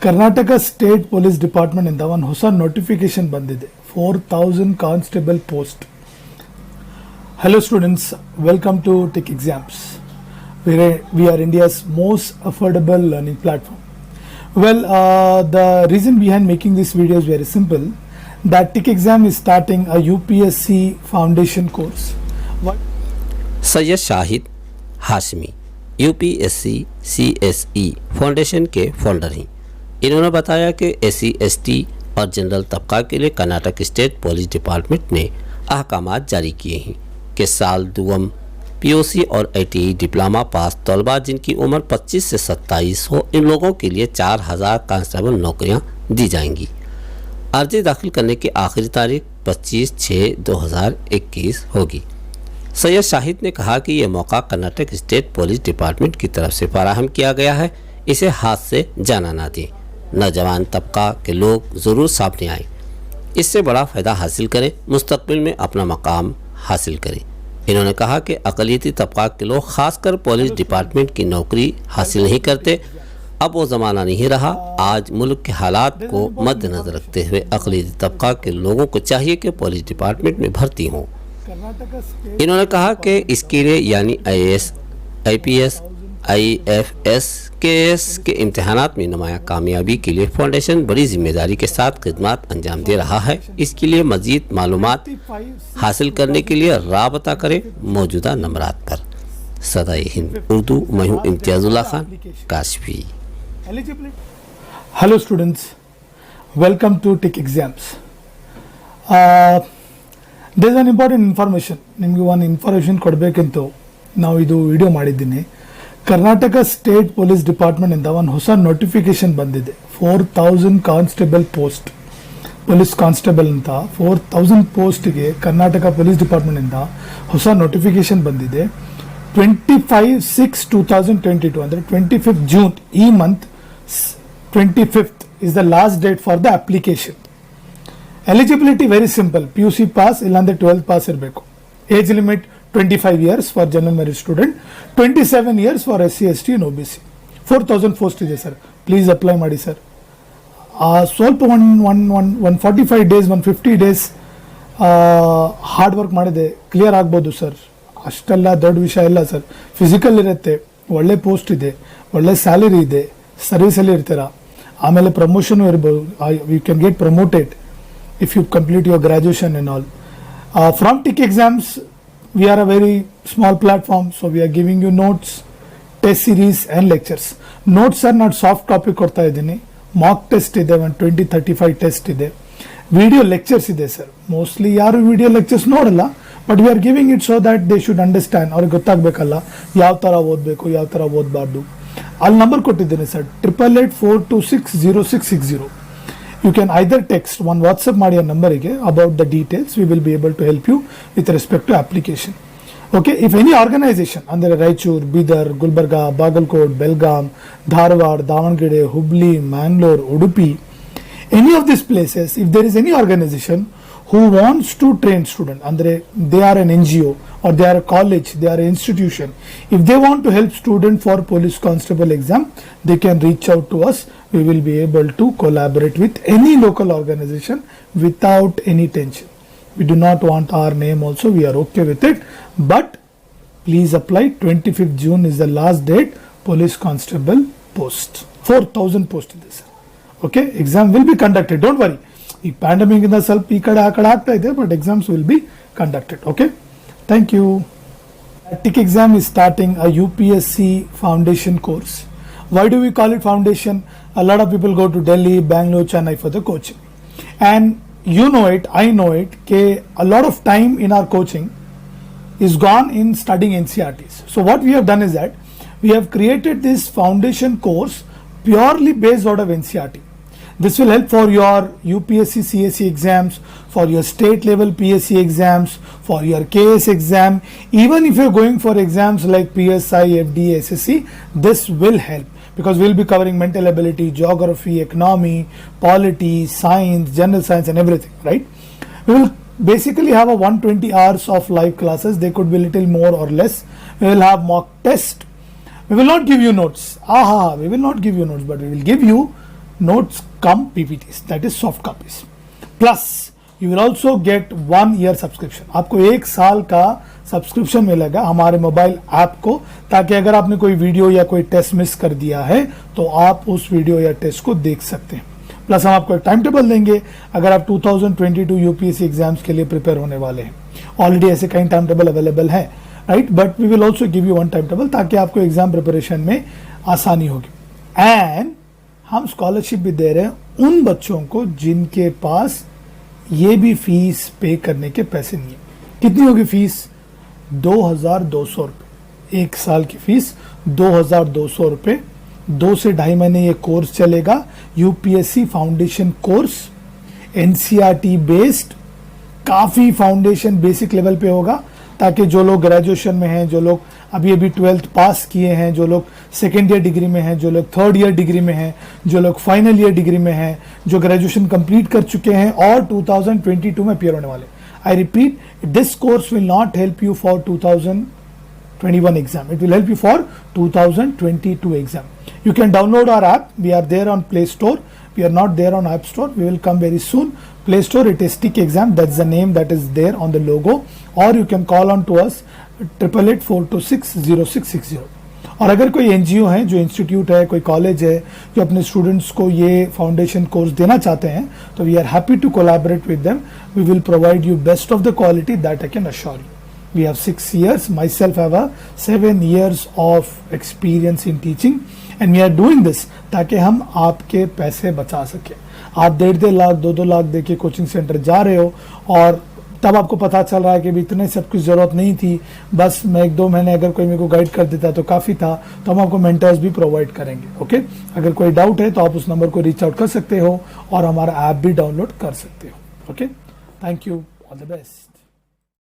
Karnataka state police department ಇಂದ ಒಂದು ಹೊಸ ನೋಟಿಫಿಕೇಶನ್ ಬಂದಿದೆ 4000 constable post. Hello students, welcome to Tech Exams. We are India's most affordable learning platform. Well, the reason behind making this video is very simple, that Tech Exam is starting a UPSC foundation course. Syed Shahid Hashmi UPSC CSE foundation के founder हैं. इन्होंने बताया कि SC/ST और general तबका के लिए Karnataka state police department ने अहकामात जारी किए हैं कि साल दुवम POC और ITI डिप्लोमा पास तलबा जिनकी उम्र 25 से 27 हो, इन लोगों के लिए 4000 कांस्टेबल नौकरियां दी जाएंगी. अर्जी दाखिल करने की आखिरी तारीख 25/6/2021 होगी. सैयद शाहिद ने कहा कि यह मौका कर्नाटक स्टेट पुलिस डिपार्टमेंट की तरफ से फराहम किया गया है, इसे हाथ से जाना ना दें. नौजवान तबका के लोग ज़रूर सामने आएँ, इससे बड़ा फ़ायदा हासिल करें, मुस्तकबिल में अपना मकाम हासिल करें. इन्होंने कहा कि अक़लियती तबका के लोग ख़ासकर पुलिस डिपार्टमेंट की नौकरी हासिल नहीं करते. अब वो ज़माना नहीं रहा. आज मुल्क के हालात को मद्देनज़र रखते हुए अक़लियती तबका के लोगों को चाहिए कि पुलिस डिपार्टमेंट में भर्ती हों. इन्होंने कहा कि इसके लिए यानी IAS, IPS, IFS, KS के इम्तहानात में नुमायाँ कामयाबी के लिए फाउंडेशन बड़ी जिम्मेदारी के साथ खिदमत अंजाम दे रहा है. इसके लिए मज़ीद मालूमात हासिल करने के लिए राबता करें मौजूदा नंबरात पर. सदाए हिंद उर्दू, मैं हूँ इम्तियाज़ुल्लाह Khan काशफी. Hello students, welcome to Tech Exams. There is an important information. ನಿಮಗೆ ಒಂದು ಇನ್ಫಾರ್ಮೇಷನ್ ಕೊಡಬೇಕಂತೂ ನಾವು ಇದು ವಿಡಿಯೋ ಮಾಡಿದ್ದೀನಿ. ಕರ್ನಾಟಕ ಸ್ಟೇಟ್ ಪೊಲೀಸ್ ಡಿಪಾರ್ಟ್ಮೆಂಟ್ ಇಂದ ಒಂದು ಹೊಸ ನೋಟಿಫಿಕೇಶನ್ ಬಂದಿದೆ. 4000 ಕಾನ್ಸ್ಟೇಬಲ್ ಪೋಸ್ಟ್, ಪೊಲೀಸ್ ಕಾನ್ಸ್ಟೇಬಲ್ ಅಂತ 4000 ಪೋಸ್ಟ್ಗೆ ಕರ್ನಾಟಕ ಪೊಲೀಸ್ ಡಿಪಾರ್ಟ್ಮೆಂಟ್ ಇಂದ ಹೊಸ ನೋಟಿಫಿಕೇಶನ್ ಬಂದಿದೆ. 25/6/2022 ಅಂದರೆ 25th June ಈ month 25th is the last date for the application. Eligibility very simple, PUC pass ಇಲ್ಲಾಂದ್ರೆ 12th pass ಇರಬೇಕು. Age limit 25 years for general merit student, 27 years for SC/ST and OBC. 4000 post ಇದೆ sir, please apply ಮಾಡಿ sir. ಸ್ವಲ್ಪ 145 days 150 days hard work ಮಾಡಿದೆ clear ಆಗ್ಬೋದು sir. ಅಷ್ಟೆಲ್ಲ ದೊಡ್ಡ ವಿಷಯ ಇಲ್ಲ ಸರ್. ಫಿಸಿಕಲ್ ಇರುತ್ತೆ, ಒಳ್ಳೆ ಪೋಸ್ಟ್ ಇದೆ, ಒಳ್ಳೆ ಸ್ಯಾಲರಿ ಇದೆ, ಸರ್ವಿಸಲ್ಲಿ ಇರ್ತೀರ, ಆಮೇಲೆ ಪ್ರಮೋಷನ್ ಇರ್ಬೋದು. You can get promoted if you complete your graduation and all. From Tech Exams, we are a very small platform, so we are giving you notes, test series and lectures. Notes are not soft copy ಕೊಡ್ತಾ ಇದ್ದೀನಿ, mock test ಇದೆ, 20-35 test ಇದೆ, video lectures ಇದೆ sir. Mostly ಯಾರು video lectures ನೋಡಲ್ಲ, but we are giving it so that they should understand. ಅವ್ರಿಗೆ ಗೊತ್ತಾಗಬೇಕಲ್ಲ ಯಾವ ಥರ ಓದಬೇಕು, ಯಾವ ಥರ ಓದಬಾರ್ದು. ಅಲ್ಲಿ ನಂಬರ್ ಕೊಟ್ಟಿದ್ದೀನಿ sir, 8884260660. You can either text one WhatsApp ಮಾಡಿ ಆ ನಂಬರಿಗೆ about the details. We will be able to help you with respect to application. Okay, if any organization ಅಂದರೆ Raichur, Bidar, Gulbarga, Bagalkot, Belgaum, Dharwad, Davanagere, Hubli, Mangalore, Udupi, any of these places, if there is any organization who wants to train student, andre they are an NGO or they are a college, they are an institution, if they want to help student for police constable exam, they can reach out to us. We will be able to collaborate with any local organization without any tension. We do not want our name also, we are okay with it, but please apply. 25th June is the last date. Police constable post 4000 post ಇದೆ sir. Okay, exam will be conducted, don't worry. ಈ pandemic ಇಂದ ಸ್ವಲ್ಪ ಈ ಕಡೆ ಆ ಕಡೆ ಆಗ್ತಾ ಇದೆ, but exams will be conducted. Okay, thank you. Tech Exam is starting a UPSC foundation course. Why do we call it foundation? A lot of people go to Delhi, Bangalore, Chennai for the coaching, and you know it, I know it, a lot of time in our coaching is gone in studying NCERTs. So what we have done is that we have created this foundation course purely based out of NCERT. This will help for your UPSC CSE exams, for your state level PSC exams, for your KS exam. Even if you're going for exams like PSI, FDA, SSC, this will help because we'll be covering mental ability, geography, economy, polity, science, general science and everything, right? We will basically have a 120 hours of live classes. They could be little more or less. We will have mock test. We will not give you notes. We will not give you notes, but we will give you notes come PPTs, that is soft copies. Plus you will also get 1 year subscription. आपको 1 साल का subscription मिलेगा हमारे mobile app को, ताकि अगर आपने कोई वीडियो या कोई टेस्ट मिस कर दिया है तो आप उस वीडियो या टेस्ट को देख सकते हैं. प्लस हम आपको एक टाइम टेबल देंगे अगर आप 2022 यूपीएससी एग्जाम्स के लिए प्रिपेयर होने वाले हैं. ऑलरेडी ऐसे कई टाइम टेबल अवेलेबल है, right, but we will also give you 1 time table ताकि आपको एग्जाम प्रिपरेशन में आसानी होगी. एंड हम स्कॉलरशिप भी दे रहे हैं उन बच्चों को जिनके पास ये भी फीस पे करने के पैसे नहीं है. कितनी होगी फीस? 2200 रुपये. 1 साल की फीस 2200 रुपये. 2 से 2.5 महीने ये कोर्स चलेगा. UPSC foundation course, NCERT based, काफी फाउंडेशन बेसिक लेवल पे होगा, ताकि जो लोग ग्रेजुएशन में हैं, जो लोग अभी 12th पास किए हैं, जो लोग 2nd ईयर डिग्री में हैं, जो लोग 3rd ईयर डिग्री में हैं, जो लोग फाइनल ईयर डिग्री में हैं, जो ग्रेजुएशन कंप्लीट कर चुके हैं और 2022 में अपियर होने वाले. I repeat, this course will not help you for 2021 exam. It will help you for 2022 exam. You can download our app. We are there on Play Store. We are not there on App Store. We will come very soon. Play Store, it is Stick Exam. That's the name that is there on the logo. Or you can call on to us 888-426-0660. और अगर कोई NGO है, जो institute है, कोई college है जो अपने स्टूडेंट्स को ये फाउंडेशन कोर्स देना चाहते हैं, तो we are happy to collaborate with them. We will provide you best of the quality, that I can assure you. We have 6 years. Myself have a 7 years of experience in teaching, and we are doing this ताकि हम आपके पैसे बचा सके. आप 1.5 लाख 2 लाख देके coaching centre जा रहे हो और तब आपको पता चल रहा है कि भी इतने सब कुछ जरूरत नहीं थी, बस मैं 1-2 महीने अगर कोई मेरे को गाइड कर देता तो काफ़ी था, तो हम आपको मेंटर्स भी प्रोवाइड करेंगे. ओके, अगर कोई डाउट है तो आप उस नंबर को रीच आउट कर सकते हो और हमारा ऐप भी डाउनलोड कर सकते हो. Okay, thank you, all the best.